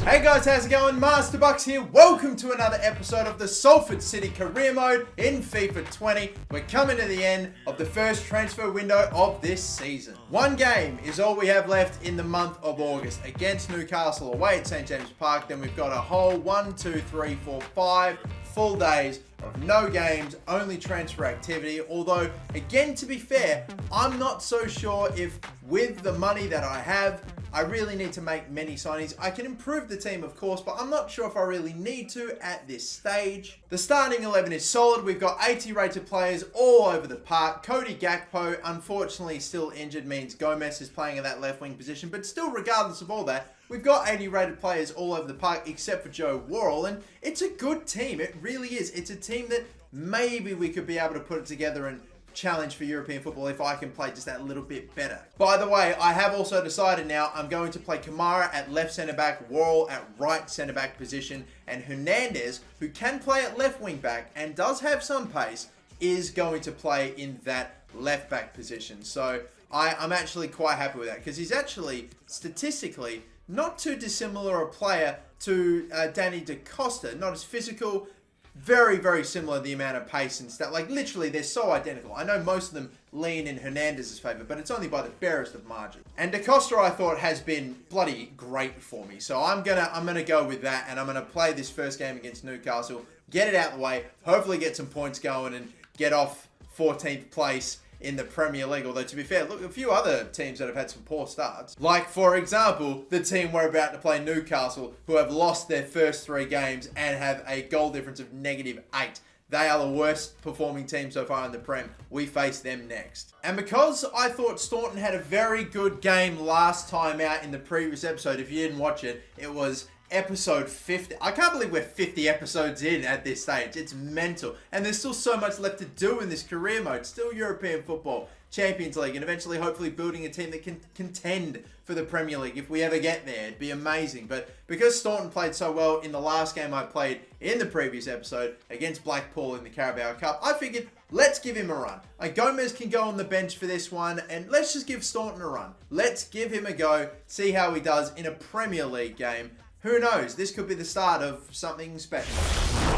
Hey guys, how's it going? Master Bucks here. Welcome to another episode of the Salford City Career Mode in FIFA 20. We're coming to the end of the first transfer window of this season. One game is all we have left in the month of August against Newcastle away at St James Park. Then we've got a whole 5 full days of no games, only transfer activity. Although, again, to be fair, I'm not so sure if with the money that I have, I really need to make many signings. I can improve the team, of course, but I'm not sure if I really need to at this stage. The starting 11 is solid. We've got 80 rated players all over the park. Cody Gakpo, unfortunately, still injured, means Gomez is playing in that left wing position. But still, regardless of all that, we've got 80 rated players all over the park, except for Joe Worrell. And it's a good team. It really is. It's a team that maybe we could be able to put it together and challenge for European football if I can play just that little bit better. By the way, I have also decided now I'm going to play Kamara at left centre back, Worrell at right centre back position, and Hernandez, who can play at left wing back and does have some pace, is going to play in that left back position. So I'm actually quite happy with that because he's actually statistically not too dissimilar a player to Danny Da Costa. Not as physical. Very, very similar, the amount of pace and stuff. Like, literally, they're so identical. I know most of them lean in Hernandez's favour, but it's only by the barest of margin. And Da Costa, I thought, has been bloody great for me. So I'm gonna go with that, and I'm gonna play this first game against Newcastle, get it out of the way, hopefully get some points going, and get off 14th place in the Premier League. Although, to be fair, look, a few other teams that have had some poor starts. Like, for example, the team we're about to play, Newcastle, who have lost their first 3 games and have a goal difference of -8. They are the worst performing team so far in the Prem. We face them next. And because I thought Staunton had a very good game last time out in the previous episode, if you didn't watch it, it was episode 50. I can't believe we're 50 episodes in at this stage. It's mental. And there's still so much left to do in this career mode. Still European football, Champions League, and eventually hopefully building a team that can contend for the Premier League if we ever get there. It'd be amazing. But because Staunton played so well in the last game I played in the previous episode against Blackpool in the Carabao Cup, I figured let's give him a run. Gomez can go on the bench for this one, and let's just give Staunton a run. Let's give him a go, see how he does in a Premier League game. Who knows? This could be the start of something special.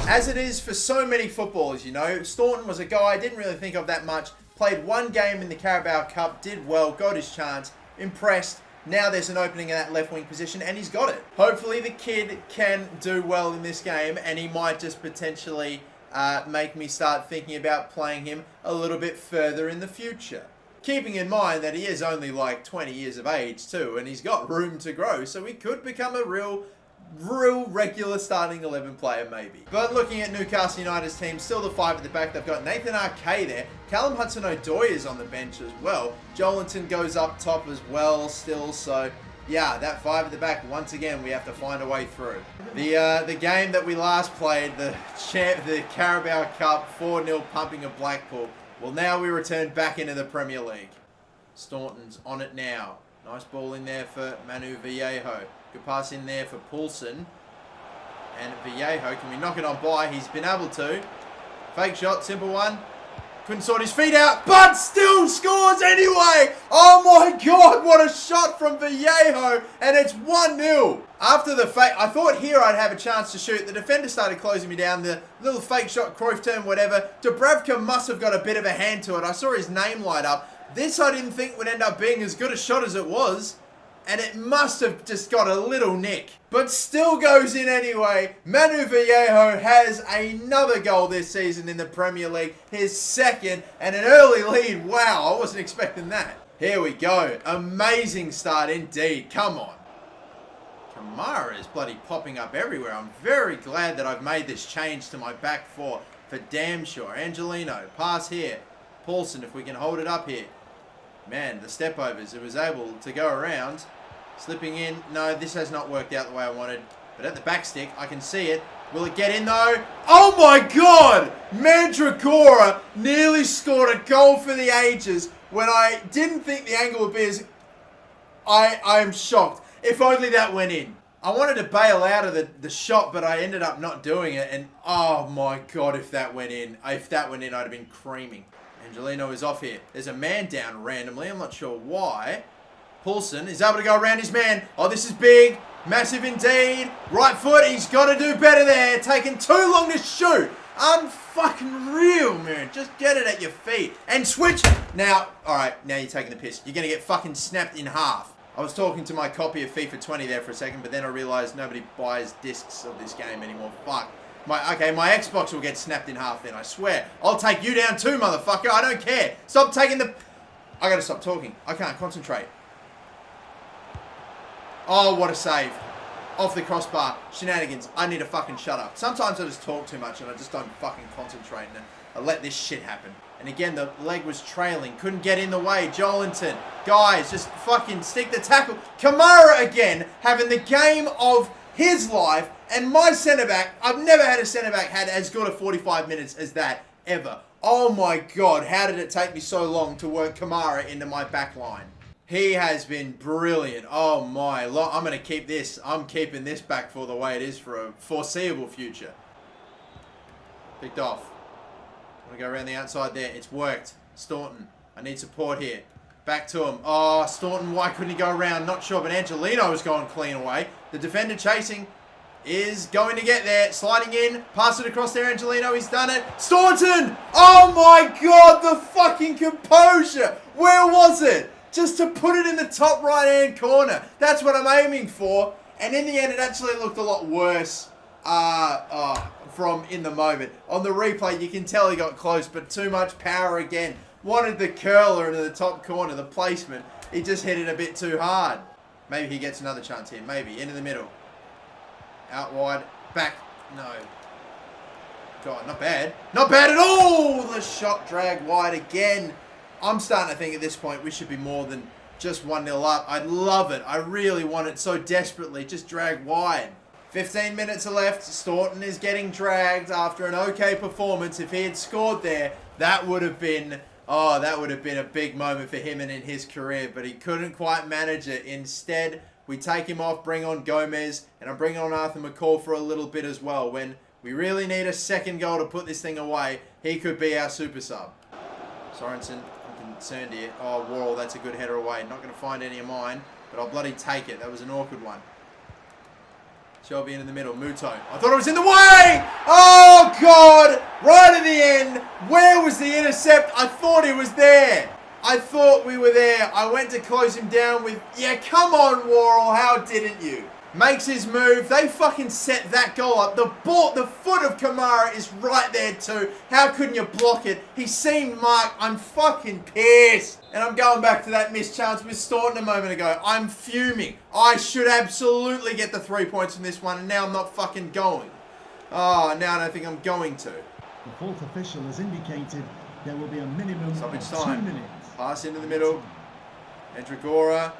As it is for so many footballers, you know, Staunton was a guy I didn't really think of that much. Played one game in the Carabao Cup, did well, got his chance, impressed. Now there's an opening in that left wing position, and he's got it. Hopefully the kid can do well in this game, and he might just potentially make me start thinking about playing him a little bit further in the future. Keeping in mind that he is only like 20 years of age too, and he's got room to grow, so he could become a real regular starting 11 player maybe. But looking at Newcastle United's team, still the 5 at the back. They've got Nathan Arquet there. Callum Hudson-Odoi is on the bench as well. Joelinton goes up top as well still, so yeah, that 5 at the back, once again, we have to find a way through. The game that we last played, the Carabao Cup, 4-0 pumping of Blackpool. Well, now we return back into the Premier League. Staunton's on it now. Nice ball in there for Manu Vallejo. Good pass in there for Poulsen. And Vallejo, can we knock it on by? He's been able to. Fake shot, simple one. Couldn't sort his feet out, but still scores anyway! Oh my god, what a shot from Vallejo! And it's 1-0. After the fake, I thought here I'd have a chance to shoot. The defender started closing me down. The little fake shot, Cruyff turn, whatever. Dubravka must have got a bit of a hand to it. I saw his name light up. This I didn't think would end up being as good a shot as it was. And it must have just got a little nick. But still goes in anyway. Manu Vallejo has another goal this season in the Premier League. His second, and an early lead. Wow, I wasn't expecting that. Here we go. Amazing start indeed. Come on. Kamara is bloody popping up everywhere. I'm very glad that I've made this change to my back 4 for damn sure. Angelino, pass here. Poulsen, if we can hold it up here. Man, the step overs, it was able to go around. Slipping in. No, this has not worked out the way I wanted. But at the back stick, I can see it. Will it get in though? Oh my god! Mandragora nearly scored a goal for the ages when I didn't think the angle would be as... I'm shocked. If only that went in. I wanted to bail out of the shot, but I ended up not doing it. And oh my god, if that went in. If that went in, I'd have been creaming. Angelino is off here. There's a man down randomly. I'm not sure why. Poulsen is able to go around his man. Oh, this is big. Massive indeed. Right foot. He's got to do better there. Taking too long to shoot. Unfucking real, man. Just get it at your feet. And switch. Now, alright, now you're taking the piss. You're going to get fucking snapped in half. I was talking to my copy of FIFA 20 there for a second, but then I realized nobody buys discs of this game anymore. Fuck. My Xbox will get snapped in half then, I swear. I'll take you down too, motherfucker. I don't care. Stop taking the... I gotta stop talking. I can't concentrate. Oh, what a save. Off the crossbar. Shenanigans. I need to fucking shut up. Sometimes I just talk too much and I just don't fucking concentrate and I let this shit happen. And again, the leg was trailing. Couldn't get in the way. Jolinton. Guys, just fucking stick the tackle. Kamara again, having the game of his life. And my centre-back, I've never had a centre-back had as good a 45 minutes as that, ever. Oh my God, how did it take me so long to work Kamara into my back line? He has been brilliant. Oh my, I'm going to keep this. I'm keeping this back for the way it is for a foreseeable future. Picked off. I'm going to go around the outside there. It's worked. Staunton, I need support here. Back to him. Oh, Staunton, why couldn't he go around? Not sure, but Angelino was going clean away. The defender chasing is going to get there. Sliding in. Pass it across there, Angelino. He's done it. Staunton! Oh my God, the fucking composure. Where was it? Just to put it in the top right-hand corner. That's what I'm aiming for. And in the end, it actually looked a lot worse from in the moment. On the replay, you can tell he got close, but too much power again. Wanted the curler into the top corner, the placement. He just hit it a bit too hard. Maybe he gets another chance here. Maybe. Into the middle. Out wide. Back. No. God, not bad. Not bad at all! The shot dragged wide again. I'm starting to think at this point we should be more than just 1-0 up. I'd love it. I really want it so desperately. Just drag wide. 15 minutes are left. Staunton is getting dragged after an okay performance. If he had scored there, that would have been... Oh, that would have been a big moment for him and in his career, but he couldn't quite manage it. Instead, we take him off, bring on Gomez, and I'm bringing on Arthur McCall for a little bit as well. When we really need a second goal to put this thing away, he could be our super sub. Sorensen, I'm concerned here. Oh, Worrell, that's a good header away. Not going to find any of mine, but I'll bloody take it. That was an awkward one. Shelby in the middle. Muto. I thought it was in the way! Oh, God! Right at the end. Where was the intercept? I thought he was there. I thought we were there. I went to close him down with... Yeah, come on, Worrell. How didn't you? Makes his move. They fucking set that goal up. The foot of Kamara is right there too. How couldn't you block it? He seemed marked. I'm fucking pissed. And I'm going back to that missed chance with Staunton a moment ago. I'm fuming. I should absolutely get the 3 points from this one, and now I'm not fucking going. Oh, now I don't think I'm going to. The fourth official has indicated there will be a minimum stoppage of time. 2 minutes. Pass into the middle. Entragora.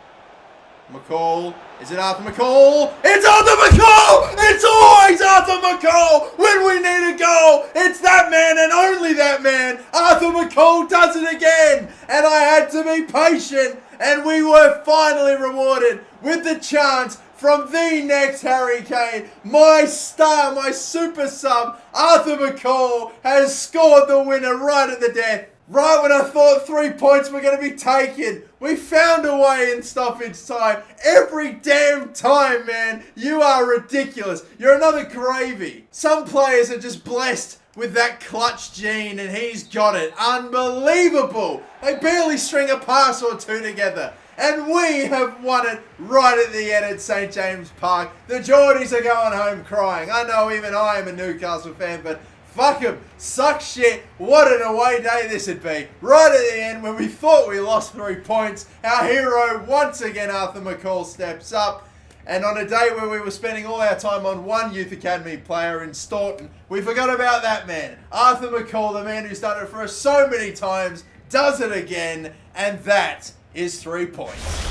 McCall. Is it Arthur McCall? It's Arthur McCall! It's always Arthur McCall! When we need a goal, it's that man and only that man. Arthur McCall does it again. And I had to be patient. And we were finally rewarded with the chance from the next Harry Kane. My star, my super sub, Arthur McCall, has scored the winner right at the death. Right when I thought 3 points were going to be taken, we found a way in stoppage time. Every damn time, man. You are ridiculous. You're another Gravy. Some players are just blessed with that clutch gene, and he's got it. Unbelievable. They barely string a pass or two together. And we have won it right at the end at St. James Park. The Geordies are going home crying. I know even I am a Newcastle fan, but... fuck him. Suck shit. What an away day this would be. Right at the end when we thought we lost 3 points, our hero, once again, Arthur McCall, steps up. And on a day where we were spending all our time on one Youth Academy player in Staunton, we forgot about that man. Arthur McCall, the man who's done it for us so many times, does it again. And that is 3 points.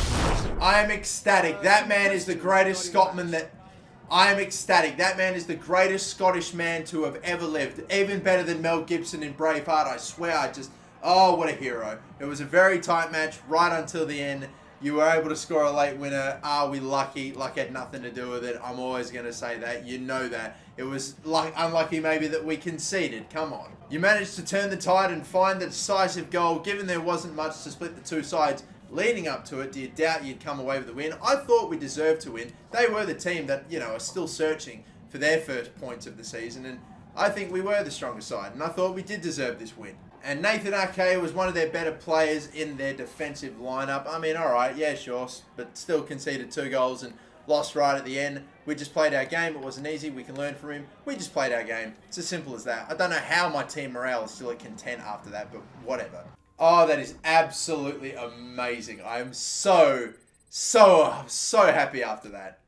I am ecstatic. That man is the greatest Scotsman that... I am ecstatic. That man is the greatest Scottish man to have ever lived. Even better than Mel Gibson in Braveheart. I swear, oh, what a hero. It was a very tight match right until the end. You were able to score a late winner. Are we lucky? Luck had nothing to do with it. I'm always going to say that. You know that. It was unlucky maybe that we conceded. Come on. You managed to turn the tide and find the decisive goal. Given there wasn't much to split the two sides, leading up to it, do you doubt you'd come away with the win? I thought we deserved to win. They were the team that, are still searching for their first points of the season, and I think we were the stronger side, and I thought we did deserve this win. And Nathan Ake was one of their better players in their defensive lineup. I mean, all right, yeah, sure, but still conceded 2 goals and lost right at the end. We just played our game. It wasn't easy. We can learn from him. We just played our game. It's as simple as that. I don't know how my team morale is still at content after that, but whatever. Oh, that is absolutely amazing. I am so happy after that.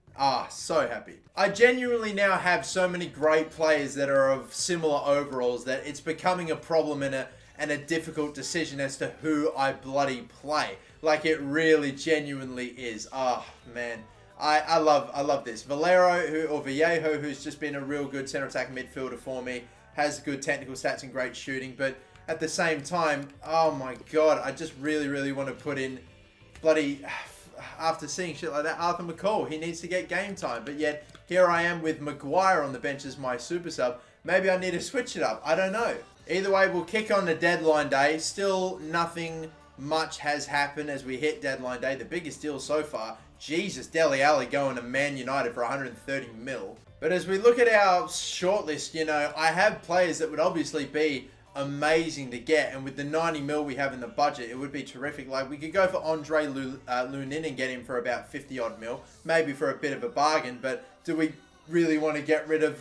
So happy. I genuinely now have so many great players that are of similar overalls that it's becoming a problem and a difficult decision as to who I bloody play. Like it really genuinely is. Oh, man. I love this. Vallejo, who's just been a real good centre attack midfielder for me, has good technical stats and great shooting, but at the same time, oh my god, I just really want to put in bloody, after seeing shit like that, Arthur McCall. He needs to get game time, but yet here I am with Maguire on the bench as my super sub. Maybe I need to switch it up. I don't know. Either way, we'll kick on the deadline day. Still nothing much has happened as we hit deadline day. The biggest deal so far, Jesus, Dele Alli going to Man United for 130 mil. But as we look at our shortlist, I have players that would obviously be amazing to get, and with the 90 mil we have in the budget, it would be terrific. Like, we could go for Andre Lunin and get him for about 50 odd mil, maybe for a bit of a bargain. But do we really want to get rid of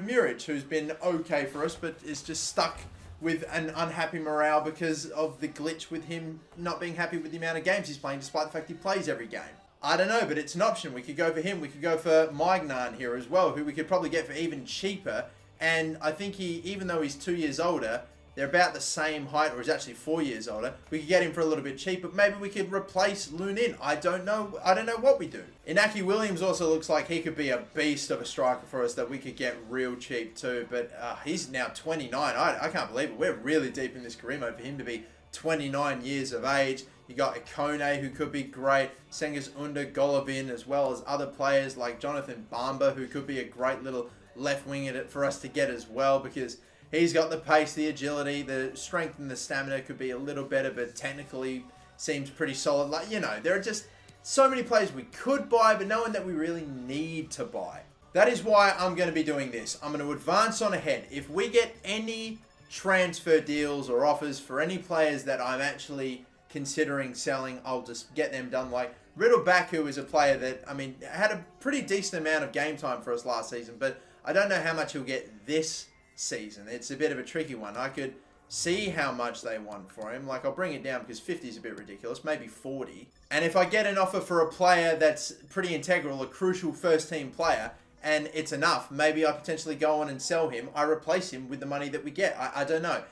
Muric, who's been okay for us but is just stuck with an unhappy morale because of the glitch with him not being happy with the amount of games he's playing, despite the fact he plays every game? I don't know, but it's an option. We could go for him. We could go for Maignan here as well, who we could probably get for even cheaper. And I think even though he's 2 years older, they're about the same height, or he's actually 4 years older. We could get him for a little bit cheaper. Maybe we could replace Lunin. I don't know what we do. Inaki Williams also looks like he could be a beast of a striker for us that we could get real cheap too. But he's now 29. I can't believe it. We're really deep in this career mode for him to be 29 years of age. You got Ikone, who could be great. Senghis Under, Golovin, as well as other players like Jonathan Bamba, who could be a great little left wing at it for us to get as well, because he's got the pace, the agility, the strength and the stamina could be a little better, but technically seems pretty solid. Like, there are just so many players we could buy, but no one that we really need to buy. That is why I'm going to be doing this. I'm going to advance on ahead. If we get any transfer deals or offers for any players that I'm actually considering selling, I'll just get them done. Like Riddle Baku is a player that, had a pretty decent amount of game time for us last season, but I don't know how much he'll get this season. It's a bit of a tricky one. I could see how much they want for him. Like, I'll bring it down because 50 is a bit ridiculous, maybe 40. And if I get an offer for a player that's pretty integral, a crucial first team player, and it's enough, maybe I potentially go on and sell him. I replace him with the money that we get. I don't know.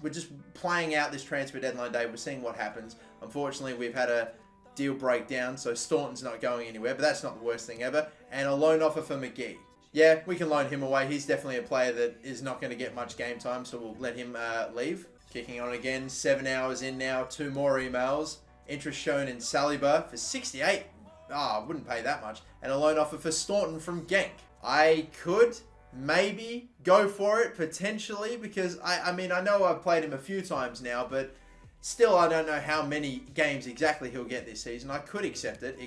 We're just playing out this transfer deadline day. We're seeing what happens. Unfortunately, we've had a deal breakdown, so Staunton's not going anywhere, but that's not the worst thing ever. And a loan offer for McGee. Yeah, we can loan him away. He's definitely a player that is not going to get much game time, so we'll let him leave. Kicking on again, 7 hours in now, 2 more emails. Interest shown in Saliba for 68. I wouldn't pay that much. And a loan offer for Staunton from Genk. I could maybe go for it, potentially, because I know I've played him a few times now, but still I don't know how many games exactly he'll get this season. I could accept it.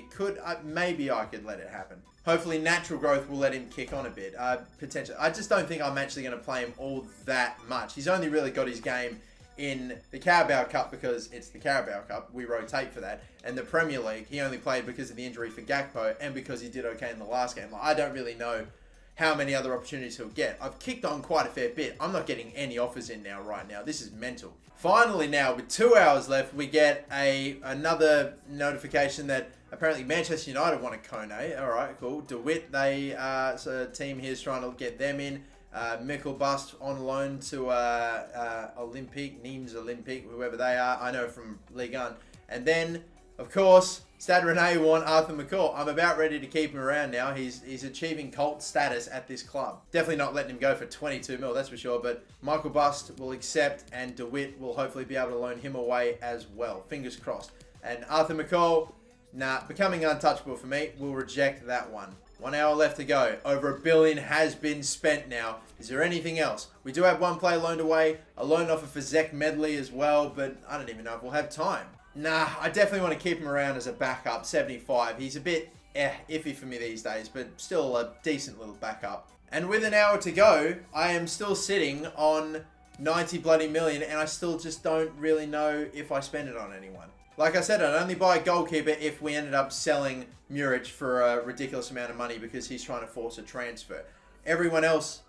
Maybe I could let it happen. Hopefully natural growth will let him kick on a bit. Potentially. I just don't think I'm actually going to play him all that much. He's only really got his game in the Carabao Cup because it's the Carabao Cup. We rotate for that. And the Premier League, he only played because of the injury for Gakpo and because he did okay in the last game. I don't really know how many other opportunities he'll get. I've kicked on quite a fair bit. I'm not getting any offers in now right now. This is mental. Finally now, with 2 hours left, we get another notification that apparently Manchester United want a Kone. All right, cool. DeWitt, so a team here is trying to get them in. Mikkelbust on loan to Nîmes Olympique, whoever they are. I know from Ligue 1. And then, of course, Stade Rennais want Arthur McCall. I'm about ready to keep him around now. He's achieving cult status at this club. Definitely not letting him go for 22 mil, that's for sure. But Michael Bust will accept, and DeWitt will hopefully be able to loan him away as well. Fingers crossed. And Arthur McCall, becoming untouchable for me. We'll reject that one. 1 hour left to go. Over $1 billion has been spent now. Is there anything else? We do have one player loaned away. A loan offer for Zach Medley as well, but I don't even know if we'll have time. Nah, I definitely want to keep him around as a backup, 75. He's a bit iffy for me these days, but still a decent little backup. And with an hour to go, I am still sitting on 90 bloody million, and I still just don't really know if I spend it on anyone. Like I said, I'd only buy a goalkeeper if we ended up selling Muric for a ridiculous amount of money because he's trying to force a transfer. Everyone else,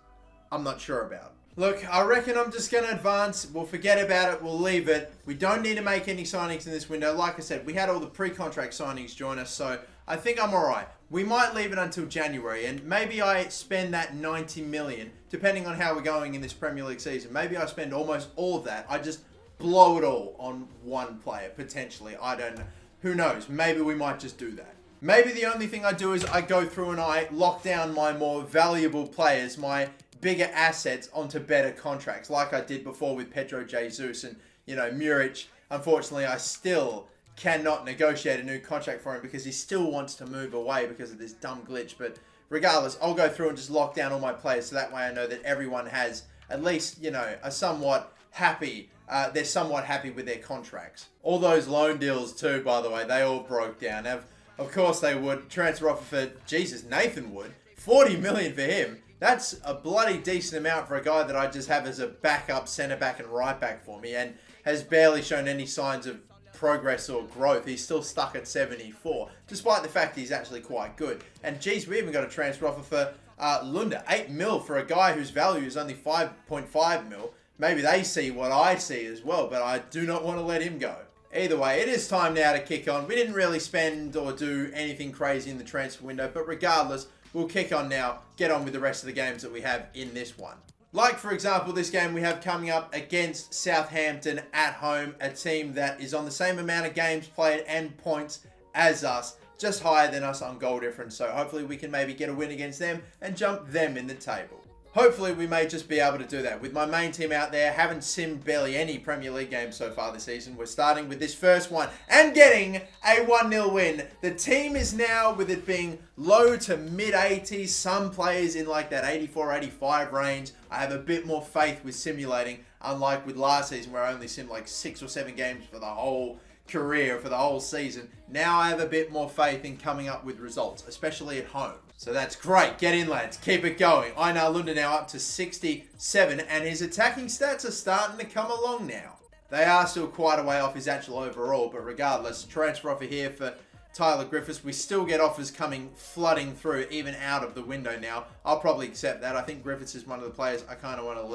I'm not sure about. Look, I reckon I'm just going to advance. We'll forget about it. We'll leave it. We don't need to make any signings in this window. Like I said, we had all the pre-contract signings join us, so I think I'm all right. We might leave it until January, and maybe I spend that 90 million, depending on how we're going in this Premier League season. Maybe I spend almost all of that. I just blow it all on one player, potentially. I don't know. Who knows? Maybe we might just do that. Maybe the only thing I do is I go through and I lock down my more valuable players, my bigger assets onto better contracts, like I did before with Pedro Jesus and, Muric. Unfortunately, I still cannot negotiate a new contract for him because he still wants to move away because of this dumb glitch. But regardless, I'll go through and just lock down all my players so that way I know that everyone has at least, a somewhat happy, they're somewhat happy with their contracts. All those loan deals too, by the way, they all broke down. Of course they would. Transfer offer for, Nathan Wood. 40 million for him. That's a bloody decent amount for a guy that I just have as a backup, centre back and right back for me and has barely shown any signs of progress or growth. He's still stuck at 74, despite the fact he's actually quite good. And geez, we even got a transfer offer for Lunda. 8 mil for a guy whose value is only 5.5 mil. Maybe they see what I see as well, but I do not want to let him go. Either way, it is time now to kick on. We didn't really spend or do anything crazy in the transfer window, but regardless, we'll kick on now, get on with the rest of the games that we have in this one. Like, for example, this game we have coming up against Southampton at home, a team that is on the same amount of games played and points as us, just higher than us on goal difference. So hopefully we can maybe get a win against them and jump them in the table. Hopefully we may just be able to do that. With my main team out there, haven't simmed barely any Premier League games so far this season. We're starting with this first one and getting a 1-0 win. The team is now, with it being low to mid-80s, some players in like that 84-85 range. I have a bit more faith with simulating, unlike with last season where I only simmed like 6 or 7 games for the whole career, for the whole season. Now I have a bit more faith in coming up with results, especially at home. So that's great. Get in, lads. Keep it going. Einar Lunda now up to 67, and his attacking stats are starting to come along now. They are still quite a way off his actual overall, but regardless, transfer offer here for Tyler Griffiths. We still get offers coming flooding through, even out of the window now. I'll probably accept that. I think Griffiths is one of the players I kind of want to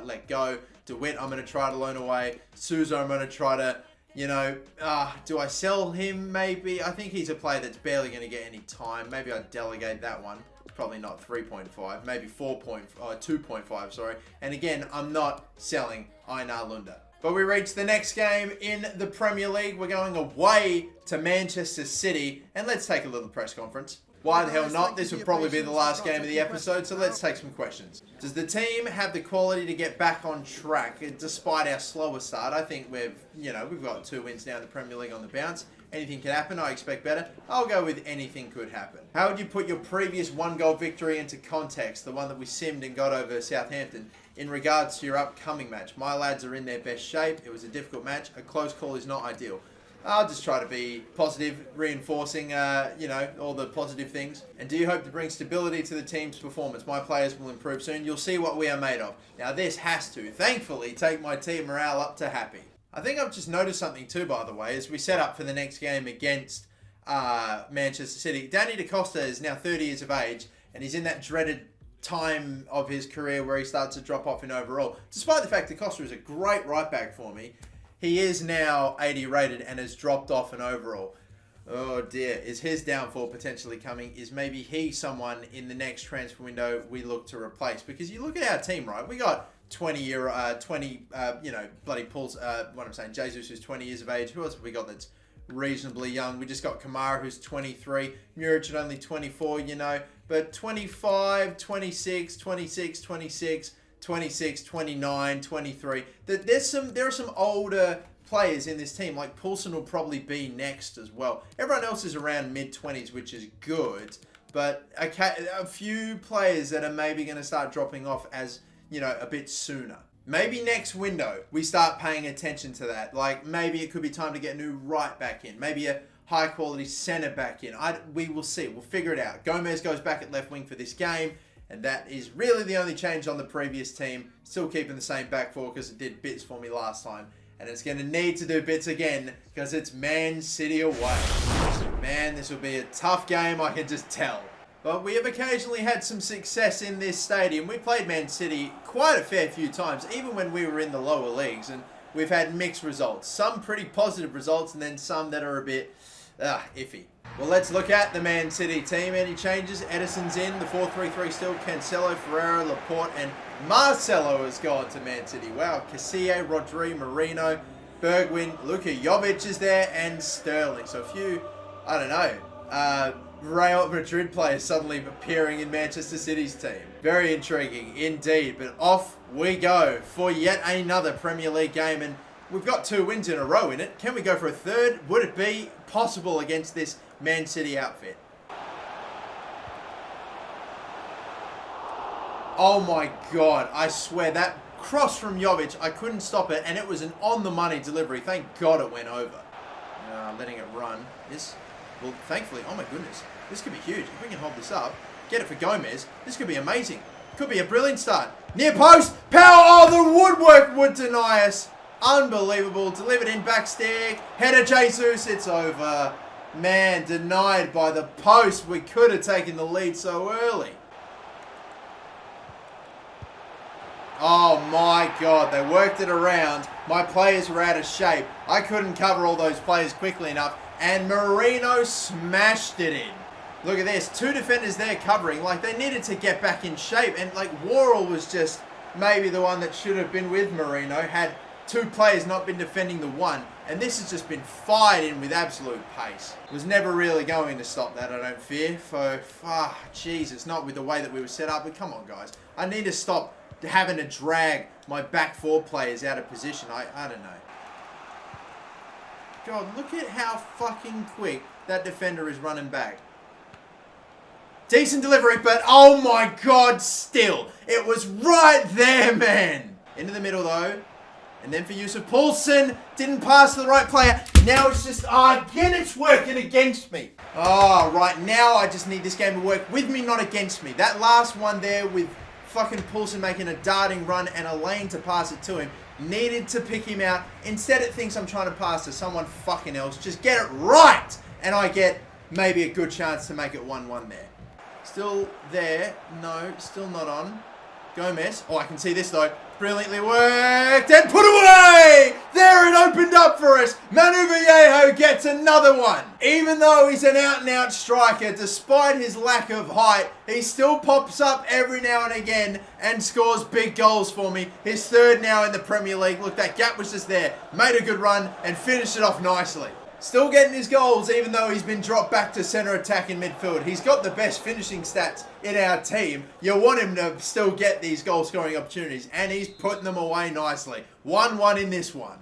let go. DeWitt, I'm going to try to loan away. Souza, I'm going to try to... do I sell him maybe? I think he's a player that's barely going to get any time. Maybe I delegate that one. Probably not 3.5, maybe 2.5, sorry. And again, I'm not selling Einar Lunda. But we reach the next game in the Premier League. We're going away to Manchester City. And let's take a little press conference. Why the hell not? This would probably be the last game of the episode, so let's take some questions. Does the team have the quality to get back on track despite our slower start? I think we've got 2 wins now in the Premier League on the bounce. Anything can happen. I expect better. I'll go with anything could happen. How would you put your previous 1-goal victory into context, the one that we simmed and got over Southampton, in regards to your upcoming match? My lads are in their best shape. It was a difficult match. A close call is not ideal. I'll just try to be positive, reinforcing, all the positive things. And do you hope to bring stability to the team's performance? My players will improve soon. You'll see what we are made of. Now, this has to, thankfully, take my team morale up to happy. I think I've just noticed something too, by the way, as we set up for the next game against Manchester City. Danny Da Costa is now 30 years of age, and he's in that dreaded time of his career where he starts to drop off in overall. Despite the fact Da Costa is a great right back for me, he is now 80 rated and has dropped off in overall. Oh dear, is his downfall potentially coming? Is maybe he someone in the next transfer window we look to replace? Because you look at our team, right? We got bloody Paul's, Jesus, who's 20 years of age. Who else have we got that's reasonably young? We just got Kamara, who's 23. Muric at only 24, but 25, 26, 26, 26, 26, 29, 23. There are some older players in this team. Like Poulsen will probably be next as well. Everyone else is around mid-20s, which is good. but a few players that are maybe going to start dropping off as, a bit sooner. Maybe next window, we start paying attention to that. Like, maybe it could be time to get a new right back in. Maybe a high-quality centre back in. We will see. We'll figure it out. Gomez goes back at left wing for this game, and that is really the only change on the previous team. Still keeping the same back four because it did bits for me last time. And it's going to need to do bits again because it's Man City away. Man, this will be a tough game, I can just tell. But we have occasionally had some success in this stadium. We played Man City quite a fair few times, even when we were in the lower leagues. And we've had mixed results. Some pretty positive results and then some that are a bit iffy. Well, let's look at the Man City team. Any changes? Edison's in. The 4-3-3 still. Cancelo, Ferreira, Laporte, and Marcelo has gone to Man City. Wow. Casillas, Rodri, Marino, Bergwijn, Luka Jovic is there, and Sterling. So a few, I don't know, Real Madrid players suddenly appearing in Manchester City's team. Very intriguing indeed. But off we go for yet another Premier League game. And we've got 2 wins in a row in it. Can we go for a third? Would it be possible against this Man City outfit? Oh my God. I swear that cross from Jovic, I couldn't stop it. And it was an on-the-money delivery. Thank God it went over. Letting it run. Well, thankfully, oh my goodness. This could be huge. If we can hold this up, get it for Gomez, this could be amazing. Could be a brilliant start. Near post, power, oh, the woodwork would deny us. Unbelievable. Delivered in back stick. Header Jesus, it's over. Man, denied by the post. We could have taken the lead so early. Oh my God, they worked it around. My players were out of shape. I couldn't cover all those players quickly enough. And Marino smashed it in. Look at this. 2 defenders there covering. Like, they needed to get back in shape. And, like, Worrell was just maybe the one that should have been with Marino. Had 2 players not been defending the one. And this has just been fired in with absolute pace. Was never really going to stop that, I don't fear. Jesus, not with the way that we were set up. But come on, guys. I need to stop having to drag my back 4 players out of position. I don't know. God, look at how fucking quick that defender is running back. Decent delivery, but oh my God, still. It was right there, man. Into the middle, though. And then for Yusuf Poulsen. Didn't pass to the right player. Now it's just, again, it's working against me. Right now I just need this game to work with me, not against me. That last one there with fucking Poulsen making a darting run and a lane to pass it to him. Needed to pick him out. Instead it thinks I'm trying to pass to someone fucking else. Just get it right. And I get maybe a good chance to make it 1-1 there. Still there. No, still not on. Gomez. Oh, I can see this though. Brilliantly worked and put away! There it opened up for us. Manu Vallejo gets another one. Even though he's an out-and-out striker, despite his lack of height, he still pops up every now and again and scores big goals for me. His 3rd now in the Premier League. Look, that gap was just there. Made a good run and finished it off nicely. Still getting his goals even though he's been dropped back to centre attack in midfield. He's got the best finishing stats in our team. You want him to still get these goal scoring opportunities and he's putting them away nicely. 1-1 in this one.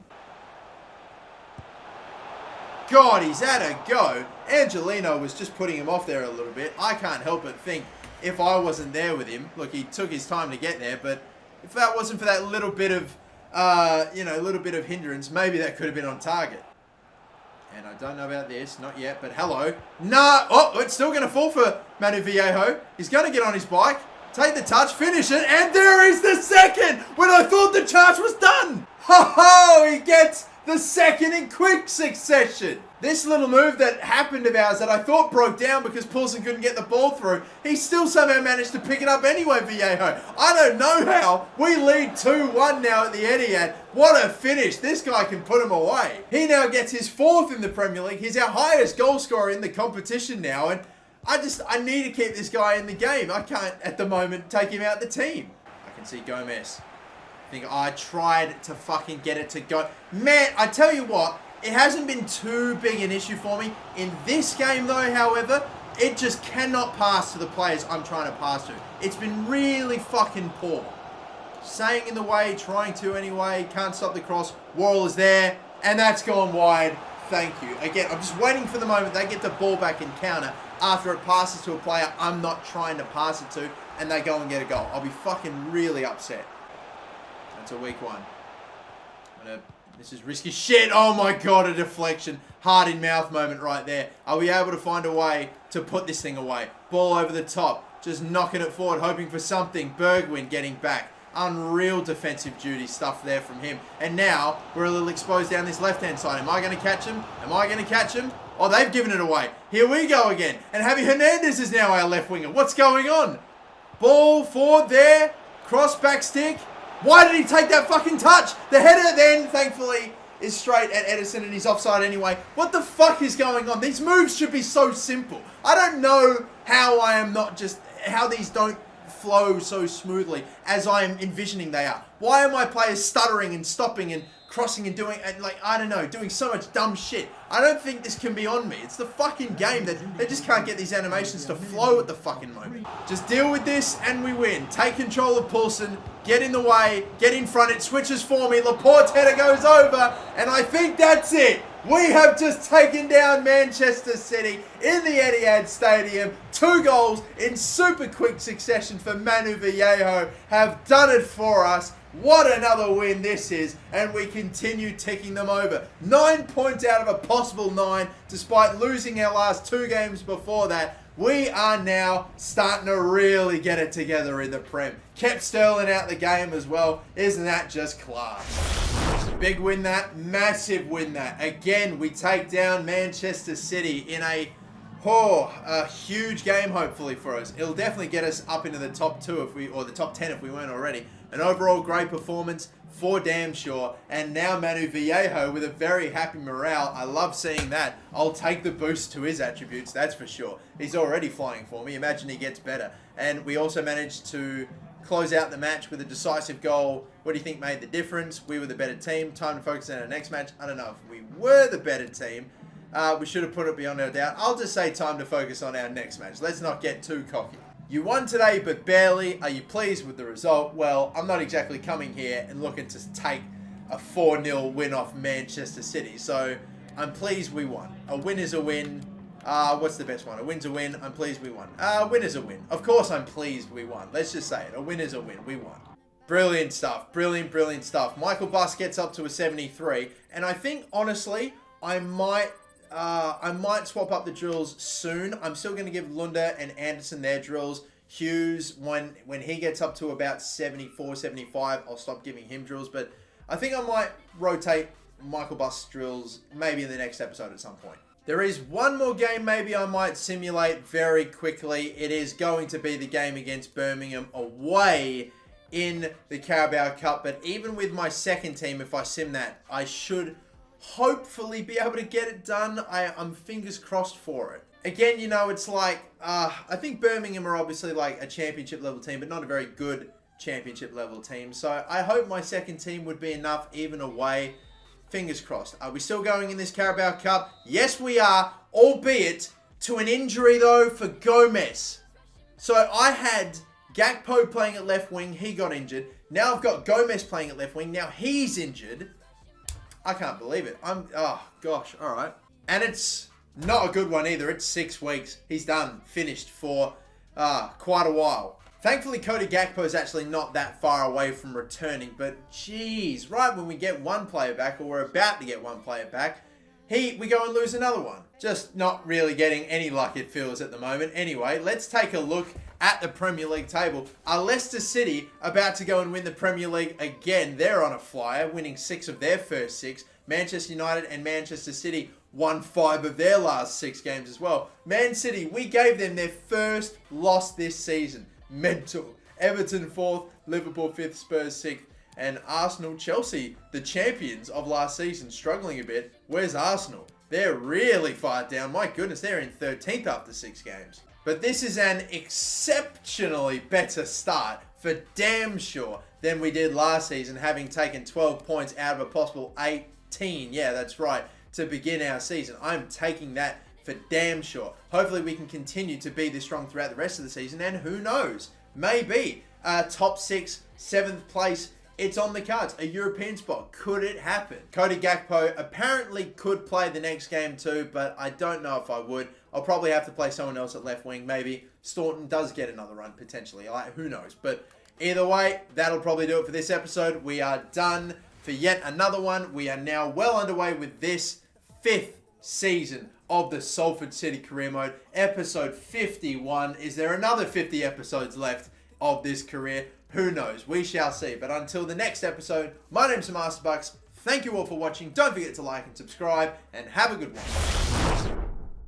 God, he's had a go. Angelino was just putting him off there a little bit. I can't help but think if I wasn't there with him, look, he took his time to get there, but if that wasn't for that little bit of, little bit of hindrance, maybe that could have been on target. And I don't know about this, not yet, but hello. Nah, oh, it's still going to fall for Manu Vallejo. He's going to get on his bike, take the touch, finish it, and there is the second when I thought the charge was done. Ho-ho, he gets the second in quick succession. This little move that happened of ours that I thought broke down because Poulsen couldn't get the ball through, he still somehow managed to pick it up anyway, Vallejo. I don't know how. We lead 2-1 now at the Etihad. What a finish. This guy can put him away. He now gets his 4th in the Premier League. He's our highest goal scorer in the competition now. And I need to keep this guy in the game. I can't, at the moment, take him out the team. I can see Gomez. I tried to fucking get it to go. Man, I tell you what, it hasn't been too big an issue for me. In this game though, however, it just cannot pass to the players I'm trying to pass to. It's been really fucking poor. Staying in the way, trying to anyway, can't stop the cross. Worrell is there, and that's gone wide. thank you. Again, I'm just waiting for the moment they get the ball back in counter after it passes to a player I'm not trying to pass it to, and they go and get a goal. I'll be fucking really upset. That's a weak one. This is risky shit. Oh my god, a deflection. Heart in mouth moment right there. Are we able to find a way to put this thing away? Ball over the top. Just knocking it forward, hoping for something. Bergwijn getting back. Unreal defensive duty stuff there from him. And now we're a little exposed down this left-hand side. Am I going to catch him? Am I going to catch him? Oh, they've given it away. Here we go again. And Javi Hernandez is now our left winger. What's going on? Ball forward there. Cross back stick. Why did he take that fucking touch? The header then, thankfully, is straight at Edison and he's offside anyway. What the fuck is going on? These moves should be so simple. I don't know how these don't flow so smoothly as I am envisioning they are. Why are my players stuttering and stopping and crossing and doing, I don't know, doing so much dumb shit? I don't think this can be on me. It's the fucking game that they just can't get these animations to flow at the fucking moment. Just deal with this and we win. Take control of Poulsen, get in the way, get in front, it switches for me, Laporte's header goes over, and I think that's it. We have just taken down Manchester City in the Etihad Stadium. 2 goals in super quick succession for Manu Vallejo have done it for us. What another win this is, and we continue ticking them over. 9 points out of a possible 9, despite losing our last 2 games before that. We are now starting to really get it together in the Prem. Kept Sterling out the game as well. Isn't that just class? Big win that, massive win that. Again, we take down Manchester City in a huge game hopefully for us. It'll definitely get us up into the top 2 or the top 10 if we weren't already. An overall great performance for damn sure. And now Manu Vallejo with a very happy morale. I love seeing that. I'll take the boost to his attributes, that's for sure. He's already flying for me. Imagine he gets better. And we also managed to close out the match with a decisive goal. What do you think made the difference? We were the better team. Time to focus on our next match. I don't know if we were the better team. We should have put it beyond our doubt. I'll just say time to focus on our next match. Let's not get too cocky. You won today, but barely. Are you pleased with the result? Well, I'm not exactly coming here and looking to take a 4-0 win off Manchester City. So I'm pleased we won. A win is a win. What's the best one? A win's a win. I'm pleased we won. A win is a win. Of course I'm pleased we won. Let's just say it. A win is a win. We won. Brilliant stuff. Brilliant stuff. Michael Buss gets up to a 73. And I think, honestly, I might swap up the drills soon. I'm still going to give Lunda and Anderson their drills. Hughes, when he gets up to about 74, 75, I'll stop giving him drills. But I think I might rotate Michael Buss drills maybe in the next episode at some point. There is one more game maybe I might simulate very quickly. It is going to be the game against Birmingham away in the Carabao Cup. But even with my second team, if I sim that, I should hopefully be able to get it done. I'm fingers crossed for it. Again, you know, it's like, I think Birmingham are obviously like a championship level team, but not a very good championship level team. So I hope my second team would be enough even away. Fingers crossed. Are we still going in this Carabao Cup? Yes, we are, albeit to an injury though for Gomez. So I had Gakpo playing at left wing. He got injured. Now I've got Gomez playing at left wing. Now he's injured. I can't believe it. Oh gosh, all right. And it's not a good one either. It's 6 weeks. He's done, finished for quite a while. Thankfully, Cody Gakpo is actually not that far away from returning, but geez, right when we get one player back, or we're about to get one player back, we go and lose another one. Just not really getting any luck, it feels, at the moment. Anyway, let's take a look at the Premier League table. Are Leicester City about to go and win the Premier League again? They're on a flyer, winning 6 of their first 6. Manchester United and Manchester City won 5 of their last 6 games as well. Man City, we gave them their first loss this season. Mental. Everton 4th, Liverpool 5th, Spurs 6th, and Arsenal, Chelsea, the champions of last season, struggling a bit. Where's Arsenal? They're really far down. My goodness, they're in 13th after 6 games. But this is an exceptionally better start for damn sure than we did last season, having taken 12 points out of a possible 18. Yeah, that's right, to begin our season. I'm taking that for damn sure. Hopefully we can continue to be this strong throughout the rest of the season, and who knows, maybe top 6, 7th place It's on the cards. A European spot. Could it happen? Cody Gakpo apparently could play the next game too, but I don't know if I would. I'll probably have to play someone else at left wing. Maybe Staunton does get another run potentially. Who knows? But either way, that'll probably do it for this episode. We are done for yet another one. We are now well underway with this 5th season of the Salford City Career Mode. Episode 51. Is there another 50 episodes left of this career? Who knows? We shall see. But until the next episode, my name's Masterbucks. Thank you all for watching. Don't forget to like and subscribe, and have a good one.